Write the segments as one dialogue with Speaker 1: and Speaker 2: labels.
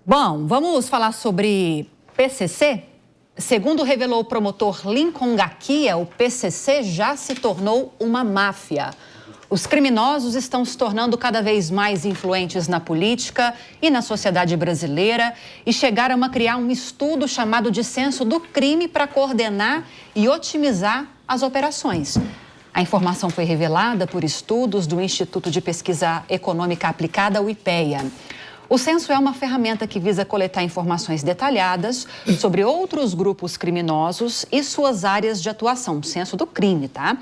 Speaker 1: Bom, vamos falar sobre PCC? Segundo revelou o promotor Lincoln Gakia, o PCC já se tornou uma máfia. Os criminosos estão se tornando cada vez mais influentes na política e na sociedade brasileira e chegaram a criar um estudo chamado de Censo do Crime para coordenar e otimizar as operações. A informação foi revelada por estudos do Instituto de Pesquisa Econômica Aplicada, o IPEA. O censo é uma ferramenta que visa coletar informações detalhadas sobre outros grupos criminosos e suas áreas de atuação, censo do crime, tá?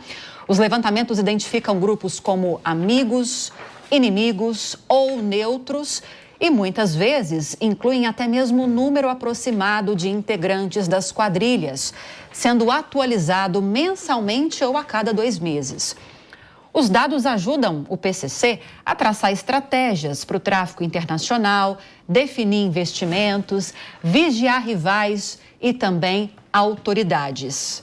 Speaker 1: Os levantamentos identificam grupos como amigos, inimigos ou neutros e muitas vezes incluem até mesmo o número aproximado de integrantes das quadrilhas, sendo atualizado mensalmente ou a cada 2 meses. Os dados ajudam o PCC a traçar estratégias para o tráfico internacional, definir investimentos, vigiar rivais e também autoridades.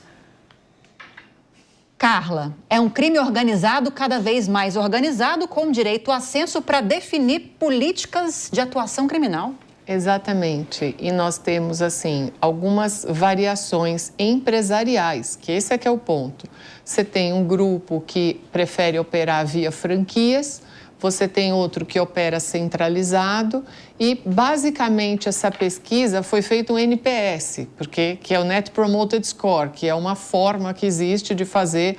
Speaker 1: Carla, é um crime organizado cada vez mais organizado com direito a censo para definir políticas de atuação criminal.
Speaker 2: Exatamente. E nós temos, assim, algumas variações empresariais, que esse é que é o ponto. Você tem um grupo que prefere operar via franquias, você tem outro que opera centralizado e, basicamente, essa pesquisa foi feita um NPS, que é o Net Promoted Score, que é uma forma que existe de fazer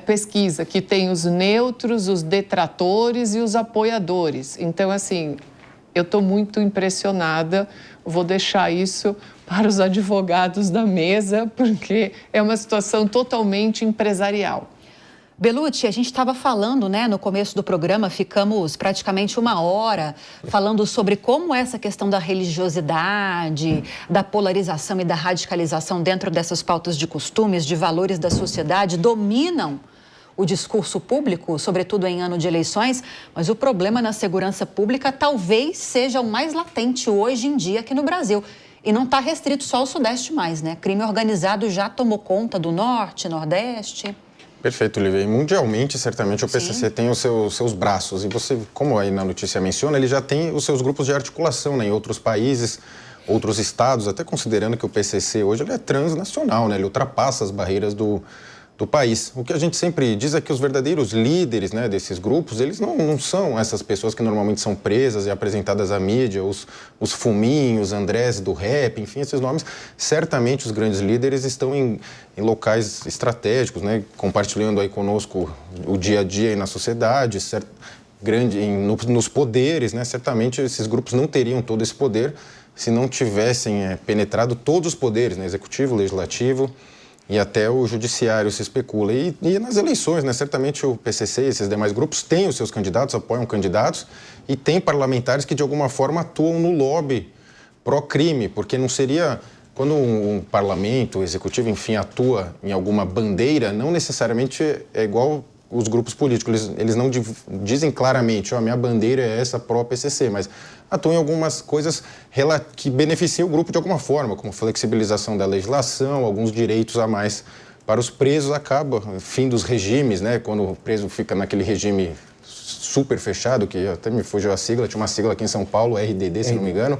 Speaker 2: pesquisa, que tem os neutros, os detratores e os apoiadores. Então, assim, eu estou muito impressionada, vou deixar isso para os advogados da mesa, porque é uma situação totalmente empresarial.
Speaker 1: Bellucci, a gente estava falando, né, no começo do programa, ficamos praticamente 1 hora falando sobre como essa questão da religiosidade, da polarização e da radicalização dentro dessas pautas de costumes, de valores da sociedade, dominam o discurso público, sobretudo em ano de eleições, mas o problema na segurança pública talvez seja o mais latente hoje em dia aqui no Brasil. E não está restrito só ao Sudeste mais, né? Crime organizado já tomou conta do Norte, Nordeste.
Speaker 3: Perfeito, Olivia. E mundialmente, certamente, o PCC tem os seus braços. E você, como aí na notícia menciona, ele já tem os seus grupos de articulação, né, em outros países, outros estados, até considerando que o PCC hoje ele é transnacional, né? Ele ultrapassa as barreiras do país. O que a gente sempre diz é que os verdadeiros líderes, né, desses grupos, eles não são essas pessoas que normalmente são presas e apresentadas à mídia, os Fuminhos, Andrés do rap, enfim, esses nomes. Certamente os grandes líderes estão em locais estratégicos, né, compartilhando aí conosco o dia a dia aí na sociedade, nos poderes, né? Certamente esses grupos não teriam todo esse poder se não tivessem penetrado todos os poderes, né, executivo, legislativo, e até o judiciário se especula. E nas eleições, né? Certamente o PCC e esses demais grupos têm os seus candidatos, apoiam candidatos e tem parlamentares que de alguma forma atuam no lobby pró-crime, porque não seria... Quando um parlamento, o executivo, enfim, atua em alguma bandeira, não necessariamente é igual os grupos políticos. Eles não dizem claramente, minha bandeira é essa pró-PCC, mas atuam em algumas coisas que beneficiam o grupo de alguma forma, como flexibilização da legislação, alguns direitos a mais para os presos. Acaba, fim dos regimes, né? Quando o preso fica naquele regime super fechado, que até me fugiu a sigla, tinha uma sigla aqui em São Paulo, RDD, se não me engano.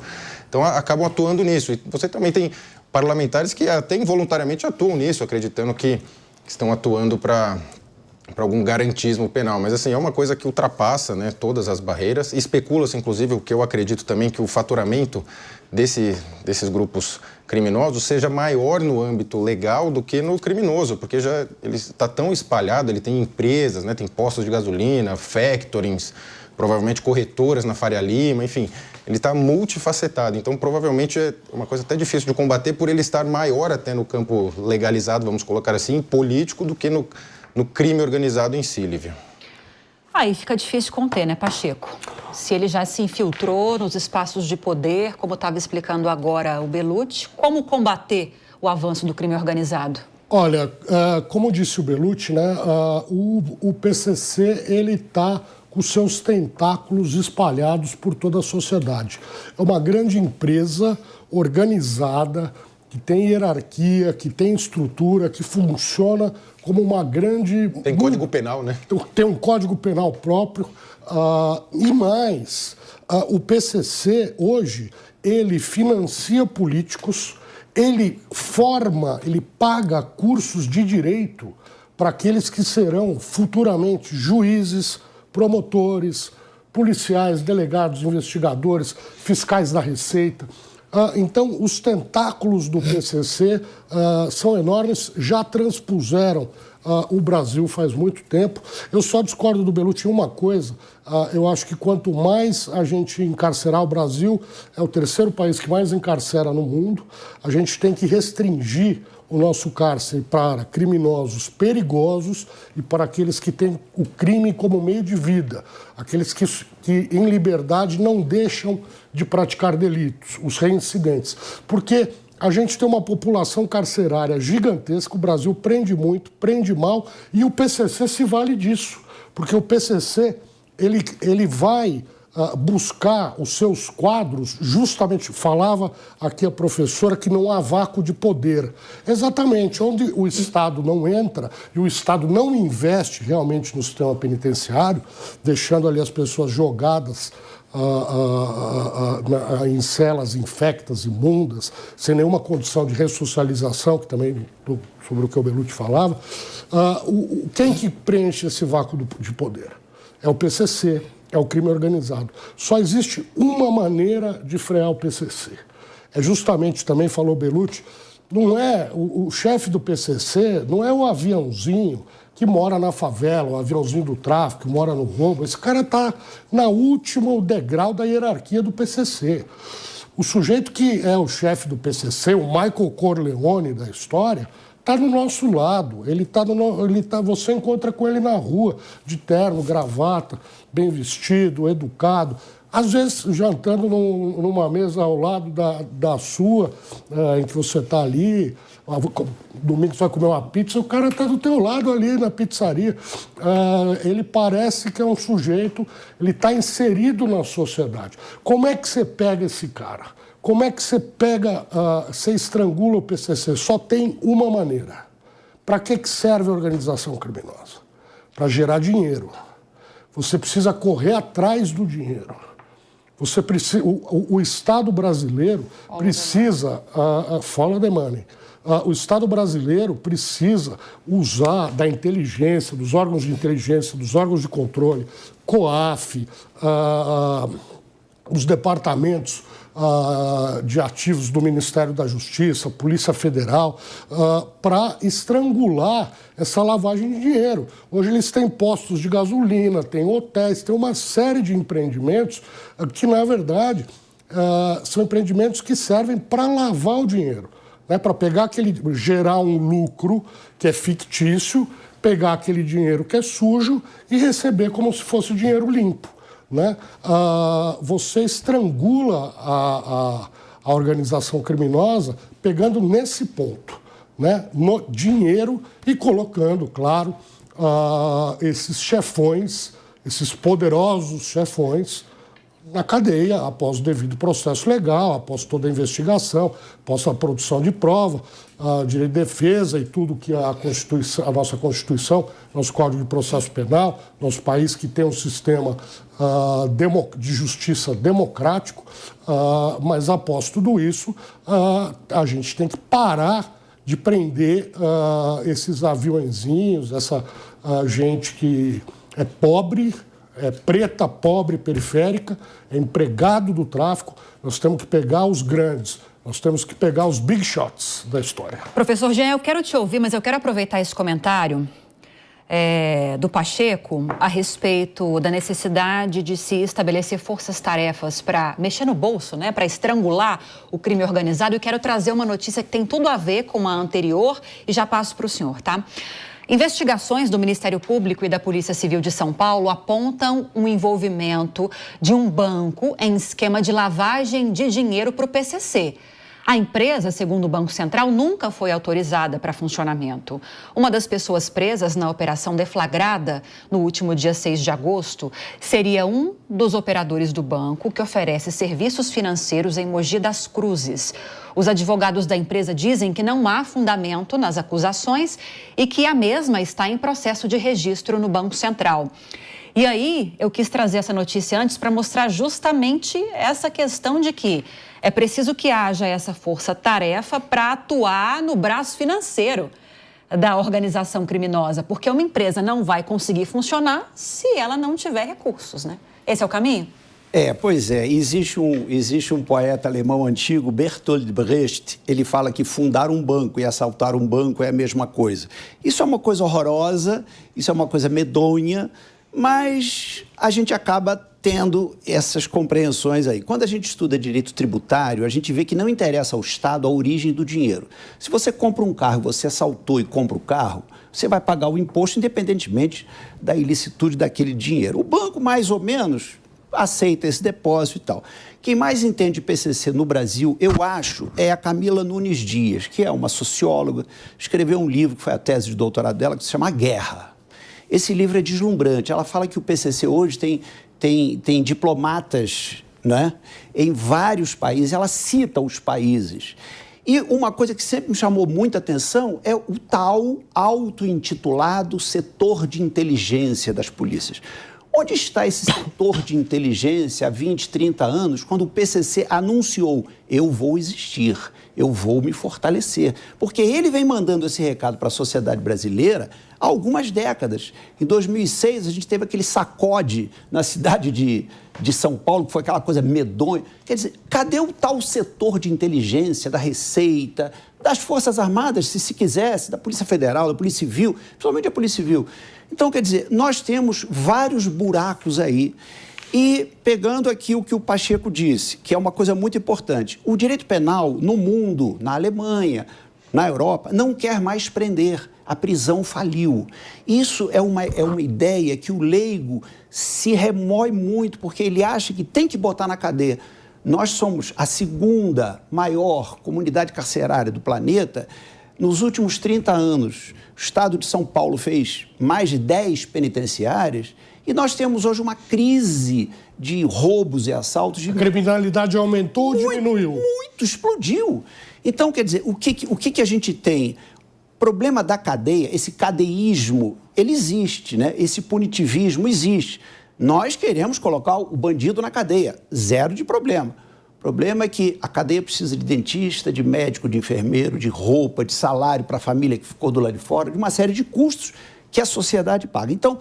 Speaker 3: Então, acabam atuando nisso. E você também tem parlamentares que até involuntariamente atuam nisso, acreditando que estão atuando para algum garantismo penal. Mas, assim, é uma coisa que ultrapassa, né, todas as barreiras. Especula-se, inclusive, o que eu acredito também, que o faturamento desses grupos criminosos seja maior no âmbito legal do que no criminoso, porque já ele está tão espalhado, ele tem empresas, né, tem postos de gasolina, factorings, provavelmente corretoras na Faria Lima, enfim, ele está multifacetado. Então, provavelmente é uma coisa até difícil de combater por ele estar maior até no campo legalizado, vamos colocar assim, político, do que no crime organizado em si, Lívia.
Speaker 1: Aí fica difícil conter, né, Pacheco? Se ele já se infiltrou nos espaços de poder, como estava explicando agora o Bellucci, como combater o avanço do crime organizado?
Speaker 4: Olha, como disse o Bellucci, né, o PCC, ele está com seus tentáculos espalhados por toda a sociedade. É uma grande empresa organizada, que tem hierarquia, que tem estrutura, que funciona como uma grande...
Speaker 3: Tem código penal, né?
Speaker 4: Tem um código penal próprio. E mais, O PCC, hoje, ele financia políticos, ele paga cursos de direito para aqueles que serão futuramente juízes, promotores, policiais, delegados, investigadores, fiscais da Receita. Então, os tentáculos do PCC são enormes, já transpuseram o Brasil faz muito tempo. Eu só discordo do Bellucci em uma coisa. Eu acho que quanto mais a gente encarcerar, o Brasil é o terceiro país que mais encarcera no mundo. A gente tem que restringir o nosso cárcere para criminosos perigosos e para aqueles que têm o crime como meio de vida, aqueles que em liberdade não deixam de praticar delitos, os reincidentes. Porque a gente tem uma população carcerária gigantesca, o Brasil prende muito, prende mal, e o PCC se vale disso, porque o PCC ele vai buscar os seus quadros, justamente, falava aqui a professora que não há vácuo de poder. Exatamente, onde o Estado não entra e o Estado não investe realmente no sistema penitenciário, deixando ali as pessoas jogadas em celas infectas, imundas, sem nenhuma condição de ressocialização, que também sobre o que o Bellucci falava, quem que preenche esse vácuo de poder? É o PCC, é o crime organizado. Só existe uma maneira de frear o PCC. É justamente, também falou Bellucci, não é o chefe do PCC, não é o aviãozinho que mora na favela, o aviãozinho do tráfico, que mora no roubo. Esse cara está na última degrau da hierarquia do PCC. O sujeito que é o chefe do PCC, o Michael Corleone da história, está do nosso lado. Você encontra com ele na rua, de terno, gravata, bem vestido, educado. Às vezes, jantando numa mesa ao lado da sua, em que você está ali, domingo você vai comer uma pizza, o cara está do teu lado ali na pizzaria. Ele parece que é um sujeito, ele está inserido na sociedade. Como é que você pega esse cara? Como é que você você estrangula o PCC? Só tem uma maneira. Para que serve a organização criminosa? Para gerar dinheiro. Você precisa correr atrás do dinheiro. O Estado brasileiro precisa, follow the money. O Estado brasileiro precisa usar da inteligência, dos órgãos de inteligência, dos órgãos de controle, COAF, os departamentos de ativos do Ministério da Justiça, Polícia Federal, para estrangular essa lavagem de dinheiro. Hoje eles têm postos de gasolina, têm hotéis, têm uma série de empreendimentos que, na verdade, são empreendimentos que servem para lavar o dinheiro, né? Para gerar um lucro que é fictício, pegar aquele dinheiro que é sujo e receber como se fosse dinheiro limpo. Né? Você estrangula a organização criminosa pegando nesse ponto, né? No dinheiro e colocando, claro, esses chefões, esses poderosos chefões na cadeia após o devido processo legal, após toda a investigação, após a produção de prova, direito de defesa e tudo que a nossa Constituição, nosso Código de Processo Penal, nosso país que tem um sistema de justiça democrático, mas após tudo isso, a gente tem que parar de prender esses aviõezinhos, essa gente que é pobre, é preta, pobre, periférica, é empregado do tráfico. Nós temos que pegar os grandes, nós temos que pegar os big shots da história.
Speaker 1: Professor Jean, eu quero te ouvir, mas eu quero aproveitar esse comentário do Pacheco a respeito da necessidade de se estabelecer forças-tarefas para mexer no bolso, né, para estrangular o crime organizado. E quero trazer uma notícia que tem tudo a ver com a anterior e já passo para o senhor, tá? Investigações do Ministério Público e da Polícia Civil de São Paulo apontam um envolvimento de um banco em esquema de lavagem de dinheiro para o PCC. A empresa, segundo o Banco Central, nunca foi autorizada para funcionamento. Uma das pessoas presas na operação deflagrada no último dia 6 de agosto seria um dos operadores do banco que oferece serviços financeiros em Mogi das Cruzes. Os advogados da empresa dizem que não há fundamento nas acusações e que a mesma está em processo de registro no Banco Central. E aí, eu quis trazer essa notícia antes para mostrar justamente essa questão de que é preciso que haja essa força-tarefa para atuar no braço financeiro da organização criminosa, porque uma empresa não vai conseguir funcionar se ela não tiver recursos, né? Esse é o caminho?
Speaker 5: Pois é. Existe um poeta alemão antigo, Bertolt Brecht, ele fala que fundar um banco e assaltar um banco é a mesma coisa. Isso é uma coisa horrorosa, isso é uma coisa medonha, mas a gente acaba tendo essas compreensões aí. Quando a gente estuda direito tributário, a gente vê que não interessa ao Estado a origem do dinheiro. Se você compra um carro, você assaltou e compra o carro, você vai pagar o imposto independentemente da ilicitude daquele dinheiro. O banco, mais ou menos, aceita esse depósito e tal. Quem mais entende PCC no Brasil, eu acho, é a Camila Nunes Dias, que é uma socióloga, escreveu um livro, que foi a tese de doutorado dela, que se chama Guerra. Esse livro é deslumbrante. Ela fala que o PCC hoje tem diplomatas, né, em vários países. Ela cita os países. E uma coisa que sempre me chamou muita atenção é o tal auto-intitulado setor de inteligência das polícias. Onde está esse setor de inteligência há 20, 30 anos, quando o PCC anunciou: eu vou existir, eu vou me fortalecer? Porque ele vem mandando esse recado para a sociedade brasileira há algumas décadas. Em 2006, a gente teve aquele sacode na cidade de São Paulo, que foi aquela coisa medonha. Quer dizer, cadê o tal setor de inteligência da Receita, das Forças Armadas, se quisesse, da Polícia Federal, da Polícia Civil, principalmente a Polícia Civil? Então, quer dizer, nós temos vários buracos aí. E pegando aqui o que o Pacheco disse, que é uma coisa muito importante, o direito penal no mundo, na Alemanha, na Europa, não quer mais prender. A prisão faliu. Isso é uma ideia que o leigo se remói muito, porque ele acha que tem que botar na cadeia. Nós somos a segunda maior comunidade carcerária do planeta. Nos últimos 30 anos, o estado de São Paulo fez mais de 10 penitenciárias e nós temos hoje uma crise de roubos e assaltos.
Speaker 4: A criminalidade aumentou ou diminuiu?
Speaker 5: Muito, explodiu. Então, quer dizer, o que a gente tem? O problema da cadeia, esse cadeísmo, ele existe, né? Esse punitivismo existe. Nós queremos colocar o bandido na cadeia, zero de problema. O problema é que a cadeia precisa de dentista, de médico, de enfermeiro, de roupa, de salário para a família que ficou do lado de fora, de uma série de custos que a sociedade paga. Então,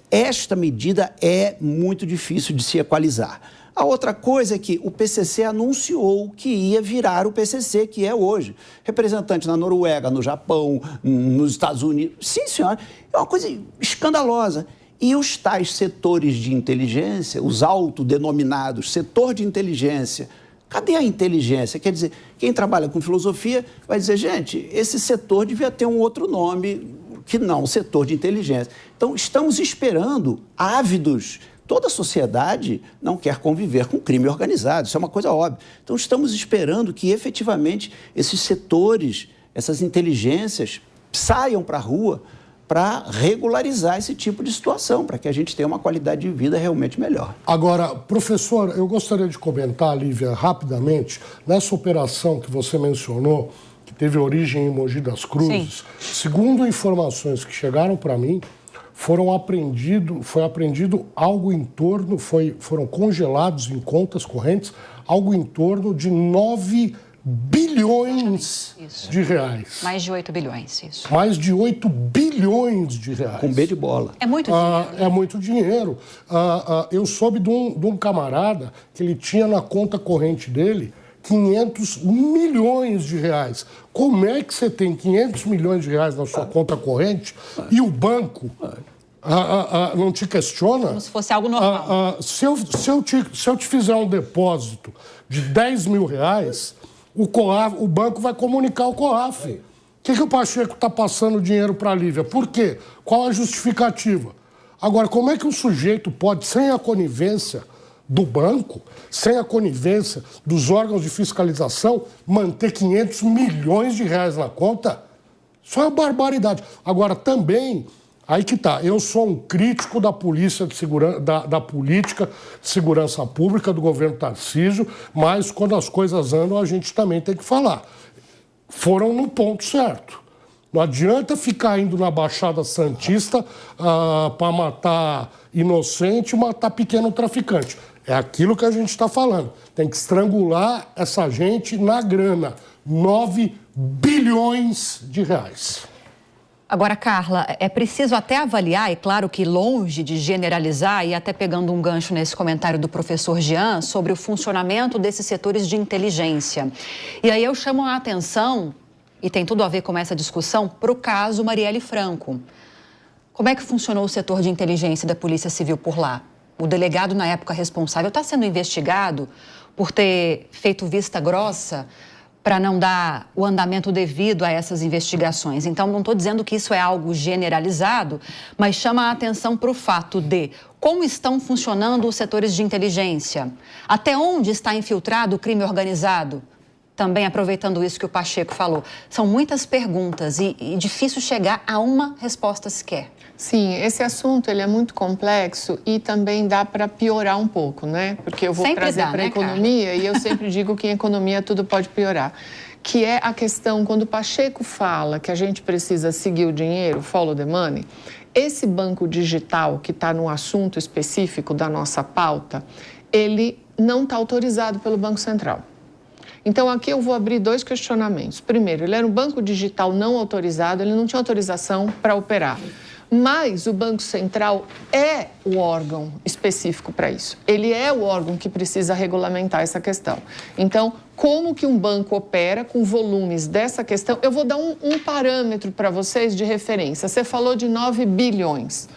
Speaker 5: esta medida é muito difícil de se equalizar. A outra coisa é que o PCC anunciou que ia virar o PCC, que é hoje. Representante na Noruega, no Japão, nos Estados Unidos. Sim, senhora, é uma coisa escandalosa. E os tais setores de inteligência, os autodenominados setor de inteligência, cadê a inteligência? Quer dizer, quem trabalha com filosofia vai dizer, gente, esse setor devia ter um outro nome que não setor de inteligência. Então, estamos esperando, ávidos. Toda a sociedade não quer conviver com crime organizado, isso é uma coisa óbvia. Então, estamos esperando que, efetivamente, esses setores, essas inteligências, saiam para a rua para regularizar esse tipo de situação, para que a gente tenha uma qualidade de vida realmente melhor.
Speaker 4: Agora, professor, eu gostaria de comentar, Lívia, rapidamente, nessa operação que você mencionou, que teve origem em Mogi das Cruzes, segundo informações que chegaram para mim, foi apreendido algo em torno, foram congelados em contas correntes, algo em torno de 9 bilhões de reais.
Speaker 1: Mais de 8 bilhões, isso.
Speaker 4: Mais de 8 bilhões de reais.
Speaker 5: Com B de bola.
Speaker 1: É muito dinheiro.
Speaker 4: É muito dinheiro. Eu soube de um camarada que ele tinha na conta corrente dele 500 milhões de reais. Como é que você tem 500 milhões de reais na sua conta corrente e o banco não te questiona?
Speaker 1: Como se fosse algo normal.
Speaker 4: Se eu te fizer um depósito de 10 mil reais, o banco vai comunicar ao COAF. O que o Pacheco está passando dinheiro para a Lívia? Por quê? Qual a justificativa? Agora, como é que um sujeito pode, sem a conivência do banco, sem a conivência dos órgãos de fiscalização, manter 500 milhões de reais na conta? Isso é uma barbaridade. Agora, também, aí que tá, eu sou um crítico da polícia de segurança, da política de segurança pública do governo Tarcísio, mas quando as coisas andam, a gente também tem que falar. Foram no ponto certo. Não adianta ficar indo na Baixada Santista para matar inocente e matar pequeno traficante. É aquilo que a gente está falando. Tem que estrangular essa gente na grana. 9 bilhões de reais.
Speaker 1: Agora, Carla, é preciso até avaliar, e claro que longe de generalizar, e até pegando um gancho nesse comentário do professor Jean, sobre o funcionamento desses setores de inteligência. E aí eu chamo a atenção, e tem tudo a ver com essa discussão, para o caso Marielle Franco. Como é que funcionou o setor de inteligência da Polícia Civil por lá? O delegado, na época responsável, está sendo investigado por ter feito vista grossa para não dar o andamento devido a essas investigações. Então, não estou dizendo que isso é algo generalizado, mas chama a atenção para o fato de como estão funcionando os setores de inteligência, até onde está infiltrado o crime organizado. Também aproveitando isso que o Pacheco falou. São muitas perguntas e difícil chegar a uma resposta sequer.
Speaker 2: Sim, esse assunto ele é muito complexo e também dá para piorar um pouco, né? Porque eu vou
Speaker 1: sempre
Speaker 2: trazer para a economia e eu sempre digo que em economia tudo pode piorar. Que é a questão, quando o Pacheco fala que a gente precisa seguir o dinheiro, follow the money, esse banco digital que está no assunto específico da nossa pauta, ele não está autorizado pelo Banco Central. Então, aqui eu vou abrir 2 questionamentos. Primeiro, ele era um banco digital não autorizado, ele não tinha autorização para operar. Mas o Banco Central é o órgão específico para isso. Ele é o órgão que precisa regulamentar essa questão. Então, como que um banco opera com volumes dessa questão? Eu vou dar um parâmetro para vocês de referência. Você falou de 9 bilhões.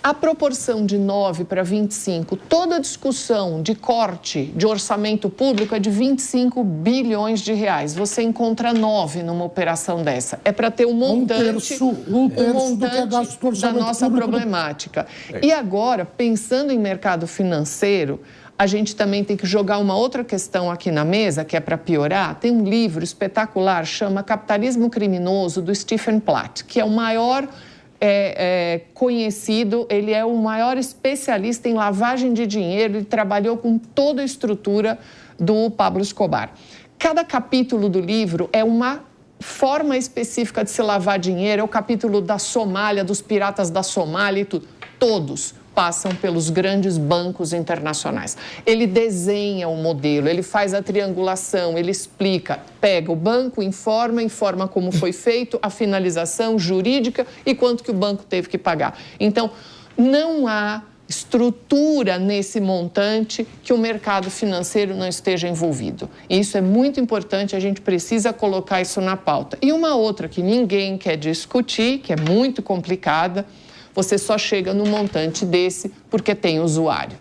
Speaker 2: A proporção de 9 para 25, toda a discussão de corte de orçamento público é de 25 bilhões de reais. Você encontra 9 numa operação dessa. É para ter um montante,
Speaker 4: um terço do que é gasto do orçamento
Speaker 2: da nossa
Speaker 4: público
Speaker 2: problemática. E agora, pensando em mercado financeiro, a gente também tem que jogar uma outra questão aqui na mesa, que é para piorar. Tem um livro espetacular, chama Capitalismo Criminoso, do Stephen Platt, que é o maior conhecido, ele é o maior especialista em lavagem de dinheiro e trabalhou com toda a estrutura do Pablo Escobar. Cada capítulo do livro é uma forma específica de se lavar dinheiro, é o capítulo da Somália, dos piratas da Somália e tudo. Todos passam pelos grandes bancos internacionais. Ele desenha o modelo, ele faz a triangulação, ele explica, pega o banco, informa como foi feito, a finalização jurídica e quanto que o banco teve que pagar. Então, não há estrutura nesse montante que o mercado financeiro não esteja envolvido. E isso é muito importante, a gente precisa colocar isso na pauta. E uma outra que ninguém quer discutir, que é muito complicada, você só chega no montante desse porque tem usuário.